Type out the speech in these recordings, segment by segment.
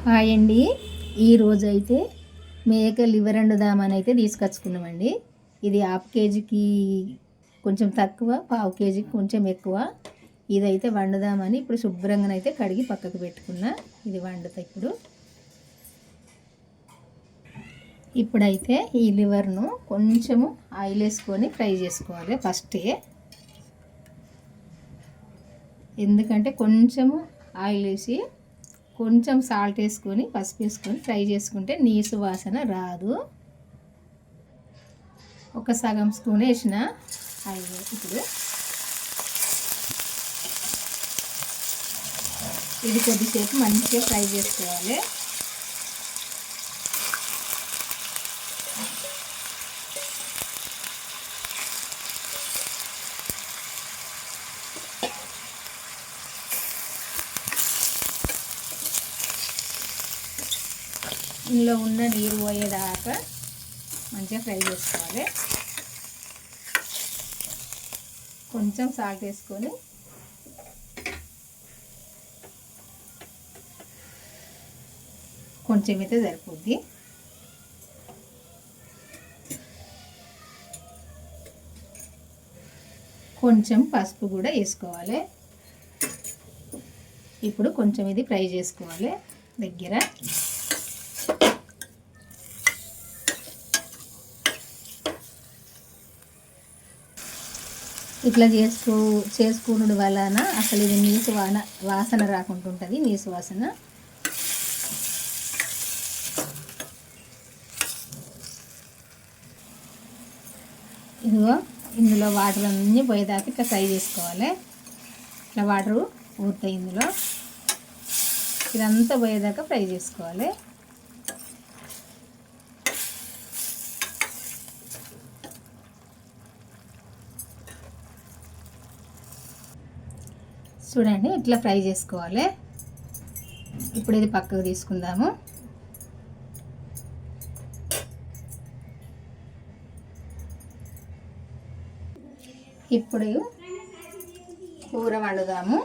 Hi అండి. ఈరోజు అయితే మేక లివర్ వండుదామని అయితే తీసుకొచ్చుకున్నామండి. ఇది హాఫ్ కేజీకి కొంచెం తక్కువ, పావు కేజీకి కొంచెం ఎక్కువ. ఇదైతే వండుదామని ఇప్పుడు శుభ్రంగా అయితే కడిగి పక్కకు పెట్టుకున్నా. ఇది వండుతా ఇప్పుడైతే ఈ లివర్ను కొంచెము ఆయిల్ వేసుకొని ఫ్రై చేసుకోవాలి ఫస్టే. ఎందుకంటే కొంచెము ఆయిల్ వేసి కొంచెం సాల్ట్ వేసుకొని పసుపు వేసుకొని ఫ్రై చేసుకుంటే నీసు వాసన రాదు. ఒక సగం స్పూన్ వేసిన ఆయిల్. ఇప్పుడు ఇది కొద్దిసేపు మంచిగా ఫ్రై చేసుకోవాలి. ఇందులో ఉన్న నీరు పోయేదాకా మంచిగా ఫ్రై చేసుకోవాలి. కొంచెం సాల్ట్ వేసుకొని కొంచెం అయితే సరిపోద్ది. కొంచెం పసుపు కూడా వేసుకోవాలి. ఇప్పుడు కొంచెం ఇది ఫ్రై చేసుకోవాలి దగ్గర. ఇట్లా చేసుకునుడు వలన అసలు ఇది నీసు వాసన రాకుండా ఉంటుంది. నీసు వాసన ఇదిగో ఇందులో వాటర్ అన్నీ పోయేదాకా ఇట్లా ఫ్రై చేసుకోవాలి. ఇట్లా వాటర్ ఊరుతాయి ఇందులో. ఇదంతా పోయేదాకా ఫ్రై చేసుకోవాలి. చూడండి ఇట్లా ఫ్రై చేసుకోవాలి. ఇప్పుడు ఇది పక్కకు తీసుకుందాము. ఇప్పుడు కూర వండుదాము.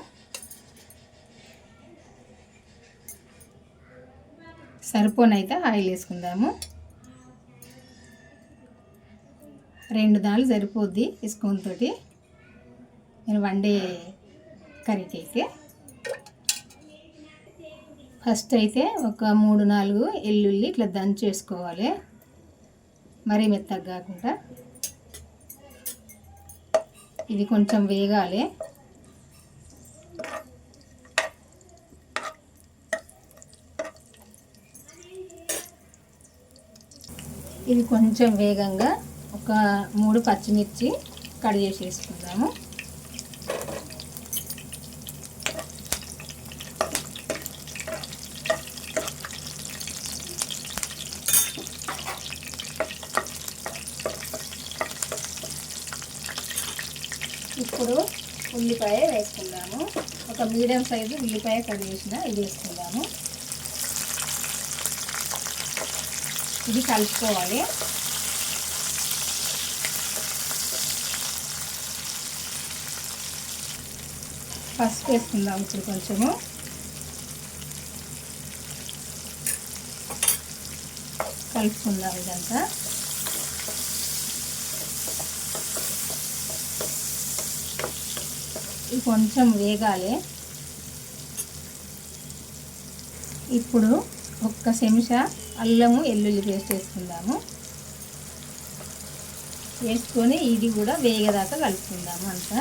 సరిపోనైతే ఆయిల్ వేసుకుందాము. 2 దాళ్ళు సరిపోద్ది ఈ స్పూన్ తోటి నేను వండే కర్రీకి. అయితే ఫస్ట్ అయితే ఒక 3-4 ఎల్లుల్లి ఇట్లా దంచి వేసుకోవాలి. మరీ మెత్తగా కాకుండా. ఇది కొంచెం వేగాలి. ఇది కొంచెం వేగంగా ఒక 3 పచ్చిమిర్చి కట్ చేసి వేసుకుందాము. ఇప్పుడు ఉల్లిపాయ వేసుకుందాము. ఒక మీడియం సైజు ఉల్లిపాయ కట్ చేసిన ఇది వేసుకుందాము. ఇది కలుపుకోవాలి. పసుపు వేసుకుందాము. ఇప్పుడు కొంచెము కలుపుకుందాం. ఇదంతా ఇది కొంచెం వేగాలి. ఇప్పుడు ఒక్క చెంచా అల్లము వెల్లుల్లి పేస్ట్ వేసుకుందాము. వేసుకొని ఇది కూడా వేగేదాకా కలుపుకుందాము. అంతా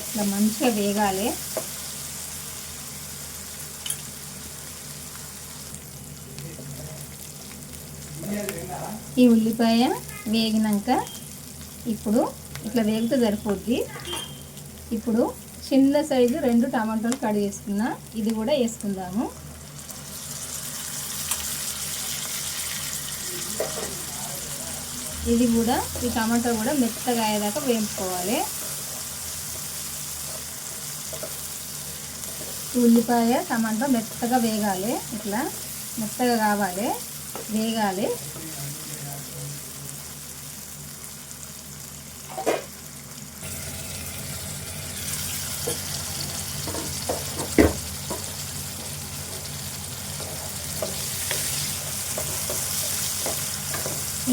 ఇట్లా మంచిగా వేగాలి. ఈ ఉల్లిపాయ వేగినాక ఇప్పుడు ఇట్లా వేగితే సరిపోద్ది. ఇప్పుడు చిన్న సైజు 2 టమాటాలు కట్ చేసుకున్నా. ఇది కూడా వేసుకుందాము. ఇది కూడా ఈ టమాటా కూడా మెత్తగా అయ్యేదాకా వేపుకోవాలి. ఉల్లిపాయ టమాటా మెత్తగా వేగాలి. ఇట్లా మెత్తగా కావాలి, వేగాలి.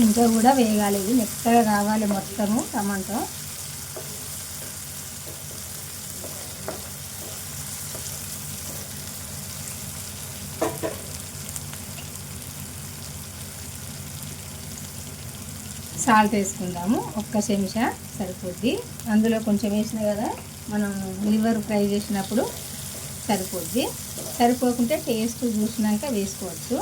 ఇంకా కూడా వేగాలి, ఇది మెత్తగా కావాలి మొత్తము టమాటో. సాల్ట్ వేసుకుందాము, ఒక్క చెంచా సరిపోద్ది. అందులో కొంచెం వేసిన కదా మనం లివర్ ఫ్రై చేసినప్పుడు సరిపోద్ది. సరిపోకుంటే టేస్ట్ చూసినాక వేసుకోవచ్చు.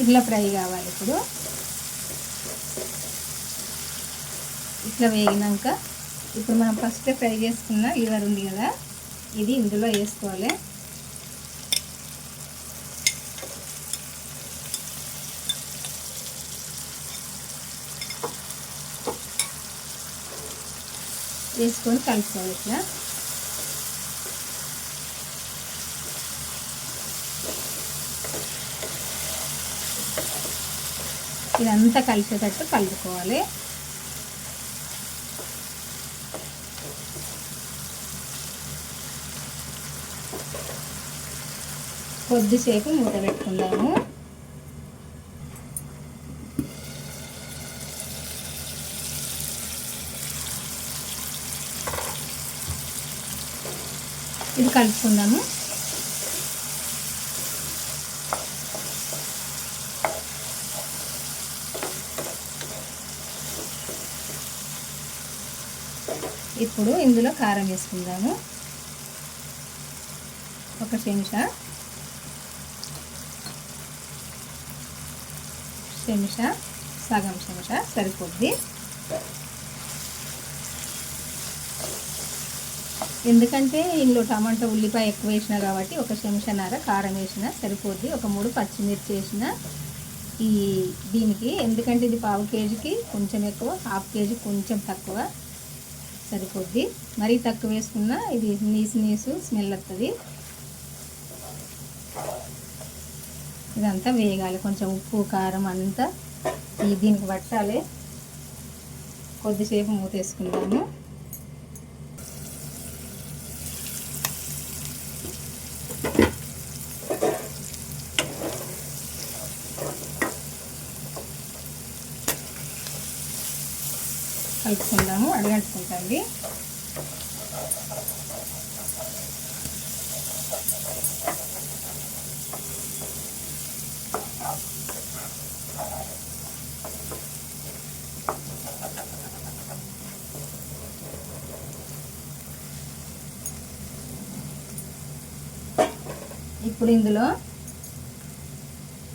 ఇట్లా ఫ్రై కావాలి. ఇట్లా వేగినాక ఇప్పుడు మనం ఫస్ట్ ఫ్రై చేసుకున్న లివర్ ఉంది కదా, ఇది ఇందులో వేసుకోవాలి. వేసుకొని కలుపుకోవాలి ఇట్లా. ఇదంతా కలిసేటట్టు కలుపుకోవాలి. కొద్దిసేపు మూత పెట్టుకుందాము. ఇది కలుపుకుందాము. ఇప్పుడు ఇందులో కారం వేసుకుందాము, ఒక చెంచా సగం చెంచా సరిపోద్ది. ఎందుకంటే ఇందులో టమాటా ఉల్లిపాయ ఎక్కువ వేసినా కాబట్టి ఒక చెంచాన్నర కారం వేసినా సరిపోద్ది. ఒక 3 పచ్చిమిర్చి వేసిన ఈ దీనికి, ఎందుకంటే ఇది 1/2 కేజీకి కొంచెం ఎక్కువ, 1/2 కేజీ కొంచెం తక్కువ సరిపోద్ది. మరీ తక్కువ వేసుకున్నా ఇది నీసు స్మెల్ వస్తుంది. ఇదంతా వేగాలి, కొంచెం ఉప్పు కారం అంతా దీనికి పట్టాలి. కొద్దిసేపు మూత వేసుకుందాము. కలుపుకుందాము, అడగంటుకుంటుంది. ఇప్పుడు ఇందులో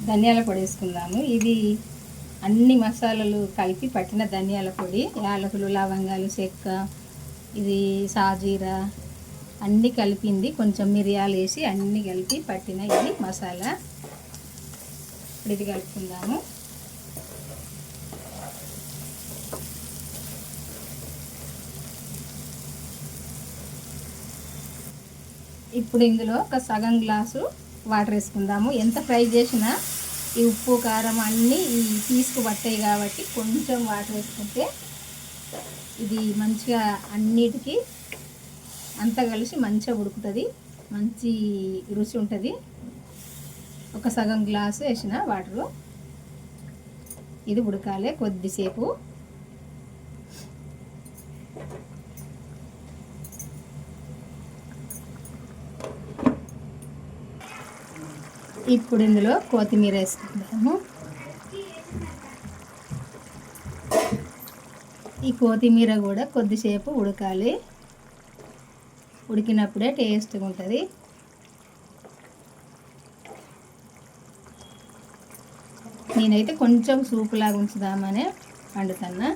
ధనియాల పొడి వేసుకుందాము. ఇది అన్ని మసాలాలు కలిపి పట్టిన ధనియాల పొడి, యాలకులు, లవంగాలు, చెక్క, ఇది సాజీరా అన్నీ కలిపింది. కొంచెం మిరియాలు వేసి అన్నీ కలిపి పట్టిన ఇది మసాలా. ఇప్పుడు ఇది కలుపుకుందాము. ఇప్పుడు ఇందులో ఒక సగం గ్లాసు వాటర్ వేసుకుందాము. ఎంత ఫ్రై చేసినా ఈ ఉప్పు కారం అన్నీ ఈ పీసుకు పట్టాయి కాబట్టి కొంచెం వాటర్ వేసుకుంటే ఇది మంచిగా అన్నిటికీ అంతా కలిసి మంచిగా ఉడుకుతుంది, మంచి రుచి ఉంటుంది. ఒక సగం గ్లాసు వేసిన వాటరు, ఇది ఉడకాలి కొద్దిసేపు. ఇప్పుడు ఇందులో కొత్తిమీర వేసుకుందాము. ఈ కొత్తిమీర కూడా కొద్దిసేపు ఉడకాలి, ఉడికినప్పుడే టేస్ట్గా ఉంటుంది. నేనైతే కొంచెం సూపు లాగా ఉంచుదామని వండుతున్నా.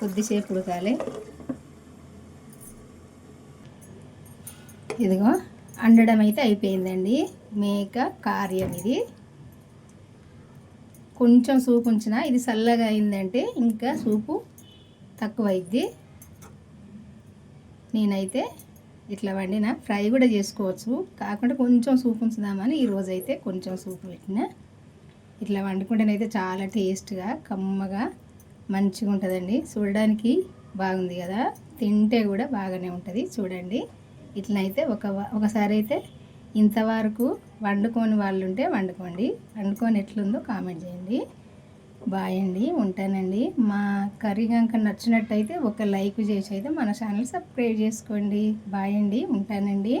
కొద్దిసేపు ఉడకాలి. ఇదిగో అండడం అయితే అయిపోయిందండి. మేక కార్యం ఇది. కొంచెం సూపు ఉంచిన, ఇది చల్లగా అయిందంటే ఇంకా సూపు తక్కువ అయింది. నేనైతే ఇట్లా వండిన, ఫ్రై కూడా చేసుకోవచ్చు, కాకుండా కొంచెం సూపు ఉంచుదామని ఈరోజైతే కొంచెం సూపు పెట్టిన. ఇట్లా వండుకుంటేనైతే చాలా టేస్ట్గా కమ్మగా మంచిగా ఉంటుందండి. చూడడానికి బాగుంది కదా, తింటే కూడా బాగానే ఉంటుంది. చూడండి ఇట్లనైతే ఒకసారి అయితే ఇంతవరకు వండుకొని వాళ్ళు ఉంటే వండుకోండి, వండుకొని ఎట్లుందో కామెంట్ చేయండి. బాయ్ అండి, ఉంటానండి. మా కర్రీ కనుక నచ్చినట్టయితే ఒక లైక్ చేసి అయితే మన ఛానల్ సబ్స్క్రైబ్ చేసుకోండి. బాయ్ అండి, ఉంటానండి.